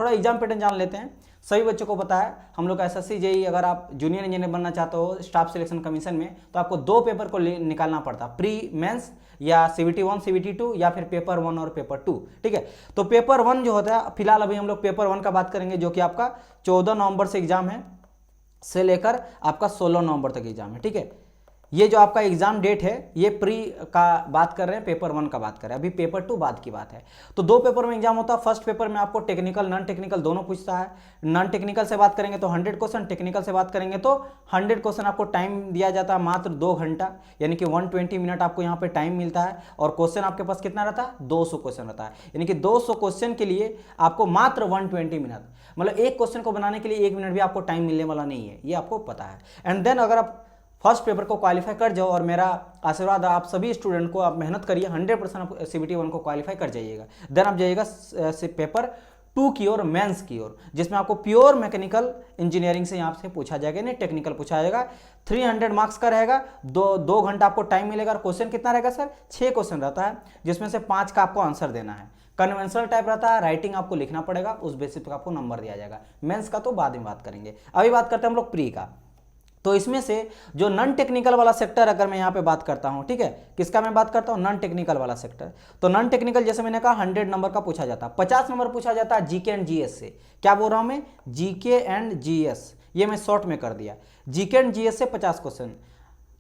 थोड़ा exam pattern जान लेते हैं। सभी बच्चों को पता है हम लोग का एसएससी जेई, अगर आप जूनियर इंजीनियर बनना चाहते हो स्टाफ सिलेक्शन कमीशन में, तो आपको 2 पेपर को निकालना पड़ता, प्री मेंस या CBT 1 CBT 2 या फिर पेपर 1 और पेपर 2। ठीक है, तो पेपर 1 जो होता है, फिलहाल अभी हम लोग पेपर 1 का बात करेंगे, जो कि आपका 14 नवंबर से एग्जाम है, से लेकर आपका 16 नवंबर तक एग्जाम है। ठीक है, ये जो आपका एग्जाम डेट है ये प्री का बात कर रहे हैं, पेपर 1 का बात कर रहे हैं, अभी पेपर 2 बाद की बात है। तो 2 पेपर में एग्जाम होता है। फर्स्ट पेपर में आपको टेक्निकल नॉन टेक्निकल दोनों पूछता है। नॉन टेक्निकल से बात करेंगे तो 100 क्वेश्चन, टेक्निकल से बात करेंगे तो 100 क्वेश्चन। आपको टाइम दिया जाता है मात्र 2 घंटा, यानी कि 120 मिनट आपको यहाँ पे टाइम मिलता है। और क्वेश्चन आपके पास कितना रहता है, 200 क्वेश्चन रहता है, यानी कि 200 क्वेश्चन के लिए आपको मात्र 120 मिनट, मतलब एक क्वेश्चन को बनाने के लिए 1 मिनट भी आपको टाइम मिलने वाला नहीं है, ये आपको पता है। एंड देन अगर आप फर्स्ट पेपर को क्वालिफाई कर जाओ, और मेरा आशीर्वाद आप सभी स्टूडेंट को, आप मेहनत करिए, 100% आप CBT 1 को क्वालिफाई कर जाइएगा। देन आप जाइएगा पेपर 2 की ओर, मेंस की ओर, जिसमें आपको प्योर मैकेनिकल इंजीनियरिंग से यहाँ से पूछा जाएगा, नहीं टेक्निकल पूछा जाएगा। 300 मार्क्स का रहेगा, 2 घंटा आपको टाइम मिलेगा। और क्वेश्चन कितना रहेगा सर, 6 क्वेश्चन रहता है, जिसमें से 5 का आपको आंसर देना है। कन्वेंशनल टाइप रहता है, राइटिंग आपको लिखना पड़ेगा, उस बेसिस पर आपको नंबर दिया जाएगा। मेंस का तो बाद में बात करेंगे, अभी बात करते हैं हम लोग प्री का। तो इसमें से जो नॉन टेक्निकल वाला सेक्टर, अगर मैं यहाँ पे बात करता हूँ, ठीक है, किसका मैं बात करता हूँ, नॉन टेक्निकल वाला सेक्टर। तो नॉन टेक्निकल जैसे मैंने कहा 100 नंबर का पूछा जाता है, 50 नंबर पूछा जाता है जीके एंड जीएस से। क्या बोल रहा हूँ मैं, जीके एंड जीएस, ये मैं शॉर्ट में कर दिया। जीके एंड जीएस से 50 क्वेश्चन।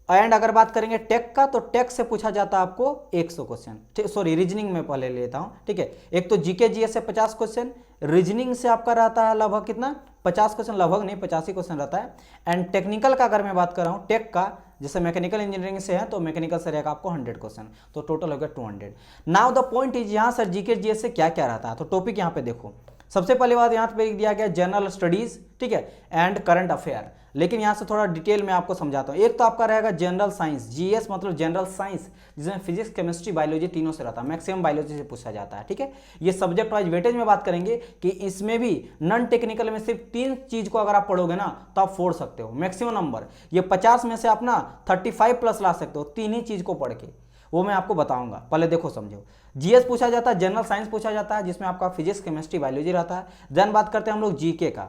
एंड अगर बात करेंगे टेक का, तो टेक से पूछा जाता है आपको 100 क्वेश्चन। सॉरी, रीजनिंग में पहले लेता हूँ, ठीक है। एक तो जीके जीएस से 50 क्वेश्चन, रीजनिंग से आपका रहता है लगभग कितना, 50 क्वेश्चन, लगभग नहीं 85 क्वेश्चन रहता है। एंड टेक्निकल का अगर मैं बात कर रहा हूँ, टेक का, जैसे मैकेनिकल इंजीनियरिंग से है तो मैकेनिकल से रहेगा आपको 100 क्वेश्चन, तो टोटल हो गया 200। नाउ द पॉइंट इज, यहाँ सर जीके जीएस से क्या क्या रहता है, तो टॉपिक यहाँ पे देखो। सबसे पहली बात यहाँ पे दिया गया जनरल स्टडीज, ठीक है, एंड करंट अफेयर। लेकिन यहाँ से थोड़ा डिटेल में आपको समझाता हूँ। एक तो आपका रहेगा जनरल साइंस, जीएस मतलब जनरल साइंस, जिसमें फिजिक्स केमिस्ट्री बायोलॉजी तीनों से रहता है, मैक्सिमम बायोलॉजी से पूछा जाता है, ठीक है। ये सब्जेक्ट वाइज वेटेज में बात करेंगे कि इसमें भी नॉन टेक्निकल में सिर्फ 3 चीज को अगर आप पढ़ोगे ना तो आप फोड़ सकते हो मैक्सिमम नंबर। ये 50 में से आप ना 35 प्लस ला सकते हो 3 ही चीज को पढ़ के, वो मैं आपको बताऊंगा, पहले देखो समझो। जीएस पूछा जाता है, जनरल साइंस पूछा जाता है, जिसमें आपका फिजिक्स केमिस्ट्री बायोलॉजी रहता है। देन बात करते हैं हम लोग जीके का।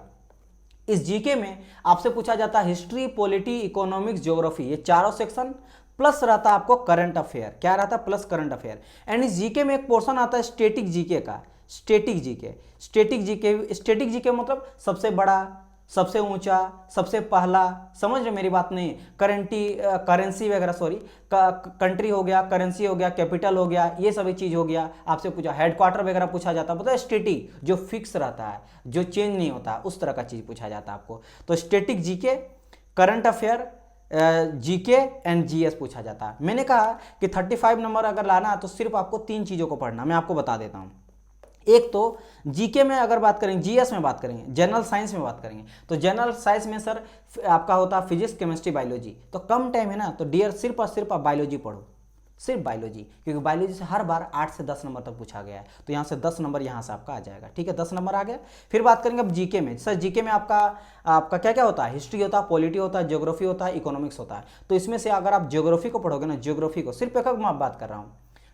इस जीके में आपसे पूछा जाता है हिस्ट्री, पॉलिटी, इकोनॉमिक्स, ज्योग्राफी, ये चारों सेक्शन, प्लस रहता है आपको करंट अफेयर। क्या रहता है, प्लस करंट अफेयर। एंड इस जीके में एक पोर्शन आता है स्टैटिक जीके का, स्टैटिक जीके। स्टैटिक जीके मतलब सबसे बड़ा, सबसे ऊंचा, सबसे पहला, समझ रहे मेरी बात नहीं, करेंसी वगैरह, सॉरी, कंट्री हो गया, करेंसी हो गया, कैपिटल हो गया, ये सभी चीज हो गया। आपसे पूछा हेडक्वार्टर वगैरह पूछा जाता है, पता है, स्टैटिक जो फिक्स रहता है, जो चेंज नहीं होता, उस तरह का चीज पूछा जाता है आपको। तो static GK, current affair, GK and GS पूछा जाता है। मैंने कहा कि 35 नंबर अगर लाना है तो सिर्फ आपको 3 चीजों को पढ़ना, मैं आपको बता देता हूँ। एक तो जीके में अगर बात करेंगे, जीएस में बात करेंगे, जनरल साइंस में बात करेंगे, तो जनरल साइंस में सर आपका होता है फिजिक्स केमिस्ट्री बायोलॉजी। तो कम टाइम है ना, तो डियर सिर्फ और सिर्फ आप बायोलॉजी पढ़ो, सिर्फ बायोलॉजी, क्योंकि बायोलॉजी से हर बार 8 से 10 नंबर तक पूछा गया है। तो यहाँ से 10 नंबर यहाँ से आपका आ जाएगा, ठीक है, 10 नंबर आ गया। फिर बात करेंगे अब जीके में। सर जीके में आपका क्या क्या होता है, हिस्ट्री होता है, पॉलिटी होता है, ज्योग्राफी होता है, इकोनॉमिक्स होता है। तो इसमें से अगर आप ज्योग्राफी को पढ़ोगे ना, ज्योग्राफी को सिर्फ एक मैं बात कर रहा हूँ,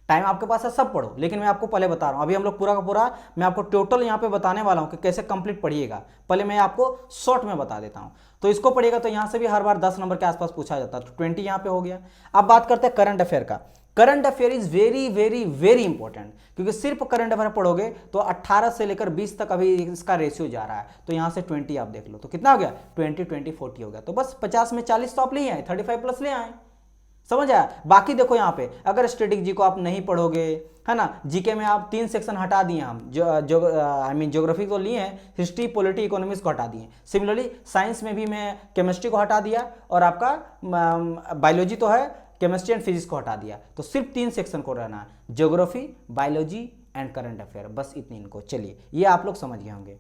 टाइम आपके पास है सब पढ़ो, लेकिन मैं आपको पहले बता रहा हूँ, अभी हम लोग पूरा का पूरा मैं आपको टोटल यहाँ पे बताने वाला हूँ कि कैसे कंप्लीट पढ़िएगा। पहले मैं आपको शॉर्ट में बता देता हूँ। तो इसको पढ़िएगा तो यहाँ से भी हर बार 10 नंबर के आसपास पूछा जाता है, तो 20 यहाँ पे हो गया। अब बात करते हैं करंट अफेयर का। Current affair is very very very important, क्योंकि सिर्फ करंट अफेयर पढ़ोगे तो 18 से लेकर 20 तक अभी इसका रेशियो जा रहा है। तो यहाँ से 20 आप देख लो, तो कितना हो गया, 20 20 40 हो गया। तो बस 50 में 40 तो आप ले आए, 35 प्लस ले आए, समझ आया। बाकी देखो यहाँ पे अगर स्टैटिक जी को आप नहीं पढ़ोगे, है ना, जीके में आप 3 सेक्शन हटा दिए हम, ज्योग्राफी को लिए हैं, हिस्ट्री, पॉलिटी, इकोनॉमिक्स को हटा दिए। सिमिलरली साइंस में भी मैं केमिस्ट्री को हटा दिया, और आपका बायोलॉजी तो है, केमिस्ट्री एंड फिजिक्स को हटा दिया। तो सिर्फ 3 सेक्शन को रहना है, geography, biology and current affair, बस इतनी इनको। चलिए, ये आप लोग समझ गए होंगे।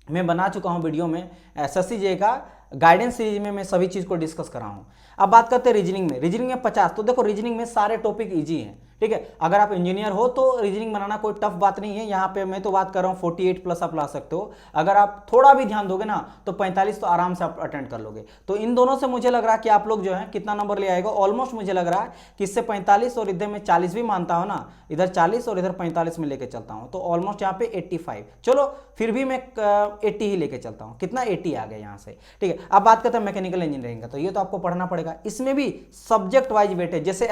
मैं बना चुका हूं वीडियो में एसएससी जे का गाइडेंस सीरीज में, मैं सभी चीज को डिस्कस कर रहा हूं। अब बात करते हैं रीजनिंग में। रीजनिंग में 50, तो देखो रीजनिंग में सारे टॉपिक इजी हैं, ठीक है। अगर आप इंजीनियर हो तो रीजनिंग बनाना कोई टफ बात नहीं है। यहाँ पे मैं तो बात कर रहा हूँ 48 प्लस आप ला सकते हो। अगर आप थोड़ा भी ध्यान दोगे ना तो 45 तो आराम से आप अटेंड कर लोगे। तो इन दोनों से मुझे लग रहा है कि आप लोग जो है कितना नंबर ले आएगा, ऑलमोस्ट मुझे लग रहा है कि इससे 45 और इधर में 40 भी मानता हूँ ना, इधर 40 और इधर 45 में लेके चलता हूँ, तो ऑलमोस्ट यहाँ पे 85। चलो फिर भी मैं 80 ही लेके चलता हूँ, कितना 80 आ गया यहाँ से, ठीक है। अब बात करते हैं मैकेनिकल इंजीनियरिंग का, तो ये तो आपको पढ़ना पड़ेगा। इसमें भी सब्जेक्ट वाइज वेटेज, जैसे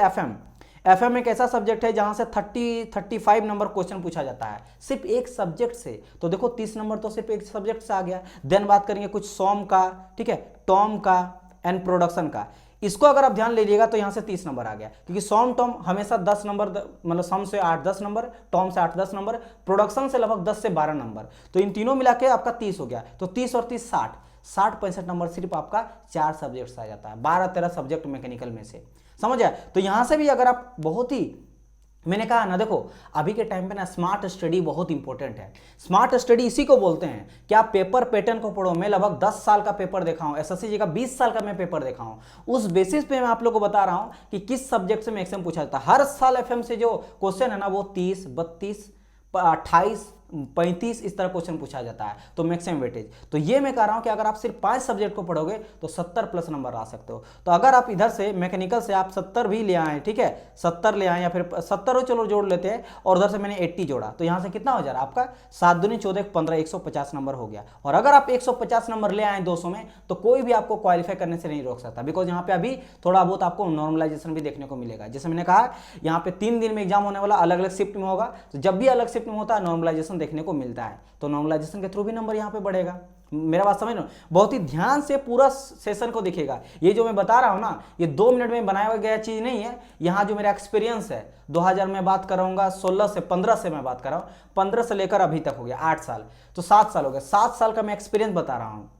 एफएम एक ऐसा सब्जेक्ट है जहां से 35 नंबर क्वेश्चन पूछा जाता है सिर्फ एक सब्जेक्ट से। तो देखो 30 नंबर तो सिर्फ एक सब्जेक्ट से आ गया। देन बात करेंगे कुछ सॉम का, ठीक है, टॉम का एंड प्रोडक्शन का। इसको अगर आप ध्यान लीजिएगा तो यहां से 30 नंबर आ गया, क्योंकि सॉम टॉम हमेशा 10 नंबर, मतलब सम से 8-10 नंबर, टॉम से 8-10 नंबर, प्रोडक्शन से लगभग 10 से 12 नंबर। तो इन तीनों मिला के आपका 30 हो गया। तो 30 और 30 60-65 नंबर सिर्फ आपका 4 सब्जेक्ट से आ जाता है, 12-13 सब्जेक्ट मैकेनिकल में से, समझ आया। तो यहां से भी अगर आप बहुत ही, मैंने कहा ना, देखो अभी के टाइम पे ना स्मार्ट स्टडी बहुत इंपॉर्टेंट है। स्मार्ट स्टडी इसी को बोलते हैं कि आप पेपर पैटर्न को पढ़ो। मैं लगभग 10 साल का पेपर देखा हूं, एसएससी जी का 20 साल का मैं पेपर देखा हूं। उस बेसिस पे मैं आप लोगों को बता रहा हूं कि किस सब्जेक्ट से मैक्सिमम पूछा जाता है। हर साल एफएम से जो क्वेश्चन है ना वो 30, 32, 28, 35 इस तरह क्वेश्चन पूछा जाता है, तो मैक्सिमम वेटेज। तो ये मैं कह रहा हूं कि अगर आप सिर्फ 5 सब्जेक्ट को पढ़ोगे तो 70 प्लस नंबर ला सकते हो। तो अगर आप इधर से मैकेनिकल से आप 70 भी ले आए, ठीक है, 70 ले आए या फिर 70 हो, चलो जोड़ लेते हैं, और उधर से मैंने 80 जोड़ा, तो यहां से कितना हो जा रहा है आपका 7 दूनी 14 15, 150 नंबर हो गया। और अगर आप 150 नंबर ले आए 200 में तो कोई भी आपको क्वालिफाई करने से नहीं रोक सकता, बिकॉज यहाँ पे अभी थोड़ा बहुत आपको नॉर्मलाइजेशन भी देखने को मिलेगा। जैसे मैंने कहा यहाँ पे 3 दिन में एग्जाम होने वाला, अलग अलग शिफ्ट में होगा, तो जब भी अलग शिफ्ट में होता है नॉर्मलाइजेशन देखने को मिलता है, तो नॉर्मलाइजेशन के थ्रू भी नंबर यहाँ पे बढ़ेगा। मेरा बात समझ लो, बहुत ही ध्यान से पूरा सेशन को दिखेगा। ये जो मैं बता रहा हूं ना, ये 2 मिनट में बनाया गया चीज नहीं है। यहाँ जो मेरा एक्सपीरियंस है 2000 में बात कर रहा हूँ, 16 से 15 से मैं बात कर रहा हूँ, 15 से लेकर अभी तक हो गया 8 साल, तो 7 साल हो गया। 7 साल का मैं एक्सपीरियंस बता रहा हूँ।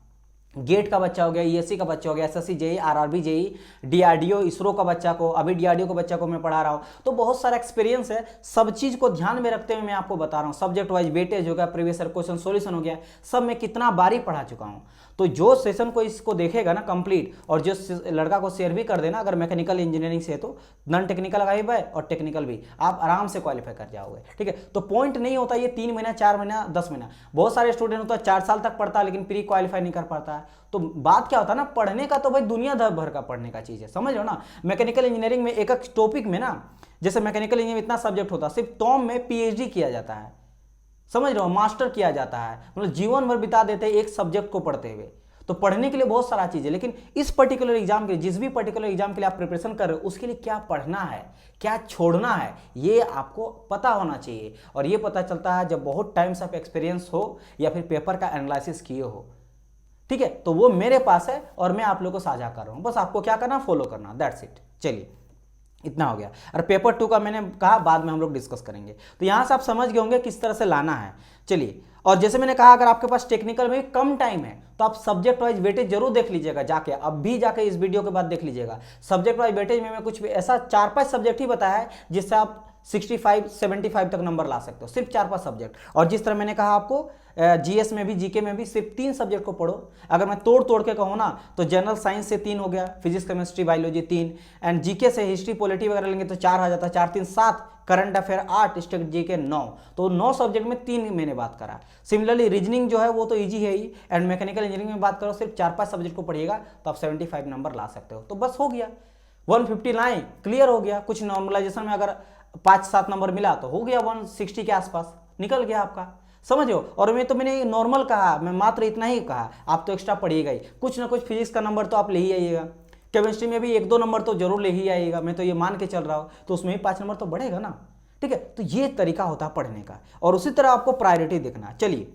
गेट का बच्चा हो गया, ईएससी का बच्चा हो गया, SSC JE, RRB JE, DRDO, ISRO का बच्चा को, अभी डीआरडीओ का बच्चा को मैं पढ़ा रहा हूँ, तो बहुत सारा एक्सपीरियंस है। सब चीज को ध्यान में रखते हुए मैं आपको बता रहा हूँ। सब्जेक्ट वाइज वेटेज हो गया, प्रीवियस ईयर क्वेश्चन सॉल्यूशन हो गया, सब मैं कितना बारी पढ़ा चुका हूँ। तो जो सेशन को इसको देखेगा ना कंप्लीट, और जो लड़का को शेयर भी कर देना, अगर मैकेनिकल इंजीनियरिंग से है तो नॉन टेक्निकल का भी है और टेक्निकल भी, आप आराम से क्वालिफाई कर जाओगे, ठीक है। तो पॉइंट नहीं होता ये 3 महीना, 4 महीना, 10 महीना। बहुत सारे स्टूडेंट होता है 4 साल तक पढ़ता है लेकिन प्री क्वालिफाई नहीं कर पाता है। तो बात क्या होता है ना, पढ़ने का तो भाई दुनिया भर का पढ़ने का चीज है, समझ लो ना। मैकेनिकल इंजीनियरिंग में एक एक टॉपिक में ना, जैसे मैकेनिकल इंजीनियरिंग इतना सब्जेक्ट होता है, सिर्फ टॉम में पीएचडी किया जाता है, समझ रहे हो, मास्टर किया जाता है, मतलब जीवन भर बिता देते हैं एक सब्जेक्ट को पढ़ते हुए। तो पढ़ने के लिए बहुत सारा चीज है, लेकिन इस पर्टिकुलर एग्जाम के लिए, जिस भी पर्टिकुलर एग्जाम के लिए आप प्रिपरेशन कर रहे हो, उसके लिए क्या पढ़ना है, क्या छोड़ना है, ये आपको पता होना चाहिए। और ये पता चलता है जब बहुत टाइम से आप एक्सपीरियंस हो या फिर पेपर का एनालिसिस किए हो, ठीक है। तो वो मेरे पास है और मैं आप लोगों को साझा कर रहा हूं, बस आपको क्या करना, फॉलो करना, दैट्स इट। चलिए इतना हो गया। और पेपर 2 का मैंने कहा बाद में हम लोग डिस्कस करेंगे। तो यहां से आप समझ गए होंगे किस तरह से लाना है। चलिए, और जैसे मैंने कहा अगर आपके पास टेक्निकल में कम टाइम है तो आप सब्जेक्ट वाइज वेटेज जरूर देख लीजिएगा, जाके अब भी जाके इस वीडियो के बाद देख लीजिएगा। सब्जेक्ट वाइज वेटेज में मैं कुछ ऐसा 4-5 सब्जेक्ट ही बताया है जिससे आप 65-75 तक नंबर ला सकते हो, सिर्फ 4-5 सब्जेक्ट। और जिस तरह मैंने कहा आपको जीएस में भी, जीके में भी सिर्फ 3 सब्जेक्ट को पढ़ो। अगर मैं तोड़ के कहूँ ना तो जनरल साइंस से 3 हो गया, physics chemistry biology 3, and GK से हिस्ट्री पॉलिटी वगैरह लेंगे तो 4 आ जाता है, 4 3 7, करंट अफेयर 8, स्टेट जीके 9। तो 9 सब्जेक्ट में 3 मैंने बात करा। सिमिलरली रीजनिंग जो है वो तो इजी है ही, एंड मैकेनिकल इंजीनियरिंग में बात करो सिर्फ 4-5 सब्जेक्ट को पढ़िएगा तो आप 75 नंबर ला सकते हो। तो बस हो गया, 150 लाइन क्लियर हो गया। कुछ नॉर्मलाइजेशन में अगर 5-7 नंबर मिला तो हो गया 160 के आसपास निकल गया आपका, समझो। और मैंने नॉर्मल कहा, मैं मात्र इतना ही कहा, आप तो एक्स्ट्रा पढ़िएगा ही, कुछ ना कुछ फिजिक्स का नंबर तो आप ले ही आइएगा, केमिस्ट्री में भी 1-2 नंबर तो जरूर ले ही आइएगा, मैं तो ये मान के चल रहा हूँ, तो उसमें भी 5 नंबर तो बढ़ेगा ना, ठीक है। तो ये तरीका होता है पढ़ने का, और उसी तरह आपको प्रायोरिटी देखना। चलिए